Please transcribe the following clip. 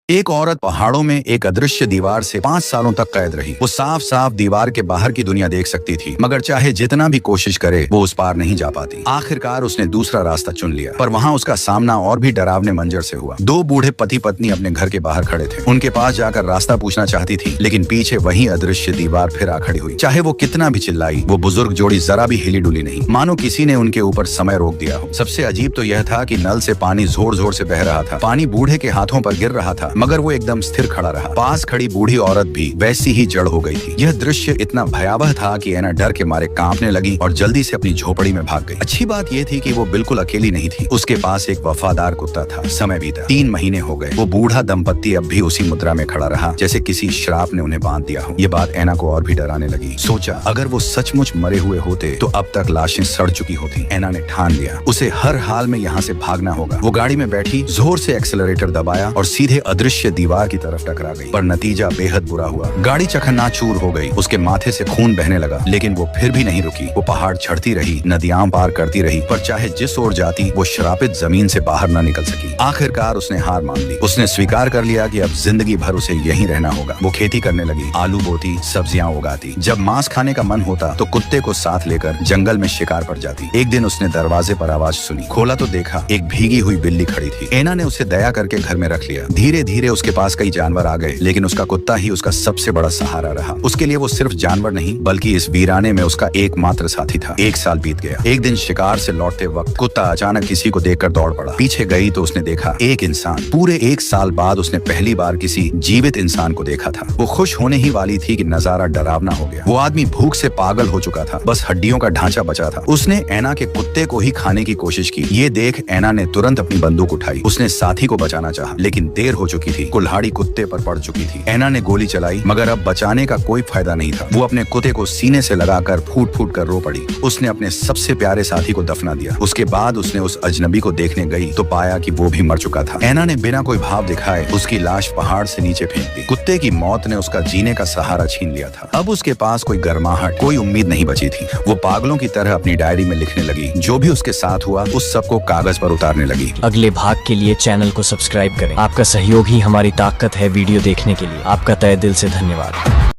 एक औरत पहाड़ों में एक अदृश्य दीवार से 5 सालों तक कैद रही। वो साफ साफ दीवार के बाहर की दुनिया देख सकती थी, मगर चाहे जितना भी कोशिश करे वो उस पार नहीं जा पाती। आखिरकार उसने दूसरा रास्ता चुन लिया, पर वहाँ उसका सामना और भी डरावने मंजर से हुआ। 2 बूढ़े पति पत्नी अपने घर के बाहर खड़े थे। उनके पास जाकर रास्ता पूछना चाहती थी, लेकिन पीछे वही अदृश्य दीवार फिर आ खड़ी हुई। चाहे वो कितना भी चिल्लाई, वो बुजुर्ग जोड़ी जरा भी हिली डुली नहीं, मानो किसी ने उनके ऊपर समय रोक दिया हो। सबसे अजीब तो यह था कि नल से पानी जोर जोर से बह रहा था। पानी बूढ़े के हाथों पर गिर रहा था, मगर वो एकदम स्थिर खड़ा रहा। पास खड़ी बूढ़ी औरत भी वैसी ही जड़ हो गई थी। यह दृश्य इतना भयावह था कि ऐना डर के मारे कांपने लगी और जल्दी से अपनी झोपड़ी में भाग गई। अच्छी बात यह थी कि वो बिल्कुल अकेली नहीं थी। उसके पास एक वफादार कुत्ता था। समय बीता, 3 महीने हो गए। वो बूढ़ा दंपत्ति अब भी उसी मुद्रा में खड़ा रहा, जैसे किसी श्राप ने उन्हें बांध दिया हो। ये बात ऐना को और भी डराने लगी। सोचा, अगर वो सचमुच मरे हुए होते तो अब तक लाशें सड़ चुकी होती। ऐना ने ठान लिया, उसे हर हाल में यहाँ से भागना होगा। वो गाड़ी में बैठी, जोर से एक्सेलरेटर दबाया और सीधे अदृश्य दीवार की तरफ टकरा गई। पर नतीजा बेहद बुरा हुआ। गाड़ी चकनाचूर हो गई। उसके माथे से खून बहने लगा, लेकिन वो फिर भी नहीं रुकी। वो पहाड़ चढ़ती रही, नदियां पार करती रही, पर चाहे जिस ओर जाती वो श्रापित जमीन से बाहर न निकल सकी। आखिरकार उसने हार मान ली। उसने स्वीकार कर लिया कि अब जिंदगी भर उसे यहीं रहना होगा। वो खेती करने लगी, आलू बोती, सब्जियां उगाती। जब मांस खाने का मन होता तो कुत्ते को साथ लेकर जंगल में शिकार पर जाती। एक दिन उसने दरवाजे पर आवाज सुनी। खोला तो देखा एक भीगी हुई बिल्ली खड़ी थी। ऐना ने उसे दया करके घर में रख लिया। धीरे धीरे उसके पास कई जानवर आ गए, लेकिन उसका कुत्ता ही उसका सबसे बड़ा सहारा रहा। उसके लिए वो सिर्फ जानवर नहीं, बल्कि इस वीराने में उसका एकमात्र साथी था। 1 साल बीत गया। एक दिन शिकार से लौटते वक्त कुत्ता अचानक किसी को देखकर दौड़ पड़ा। पीछे गई तो उसने देखा एक इंसान। पूरे 1 साल बाद उसने पहली बार किसी जीवित इंसान को देखा था। वो खुश होने ही वाली थी कि नजारा डरावना हो गया। वो आदमी भूख से पागल हो चुका था, बस हड्डियों का ढांचा बचा था। उसने ऐना के कुत्ते को ही खाने की कोशिश की। ये देख ऐना ने तुरंत अपनी बंदूक उठाई। उसने साथी को बचाना चाहा, लेकिन देर हो चुकी थी। कुल्हाड़ी कुत्ते पर पड़ चुकी थी। ऐना ने गोली चलाई, मगर अब बचाने का कोई फायदा नहीं था। वो अपने कुत्ते को सीने से लगाकर फूट फूट कर रो पड़ी। उसने अपने सबसे प्यारे साथी को दफना दिया। उसके बाद उसने उस अजनबी को देखने गई तो पाया कि वो भी मर चुका था। ऐना ने बिना कोई भाव दिखाए उसकी लाश पहाड़ से नीचे फेंक दी। कुत्ते की मौत ने उसका जीने का सहारा छीन लिया था। अब उसके पास कोई गर्माहट, कोई उम्मीद नहीं बची थी। वो पागलों की तरह अपनी डायरी में लिखने लगी। जो भी उसके साथ हुआ उस सबको कागज पर उतारने लगी। अगले भाग के लिए चैनल को सब्सक्राइब करें। आपका सहयोग ही हमारी ताकत है। वीडियो देखने के लिए आपका तहे दिल से धन्यवाद।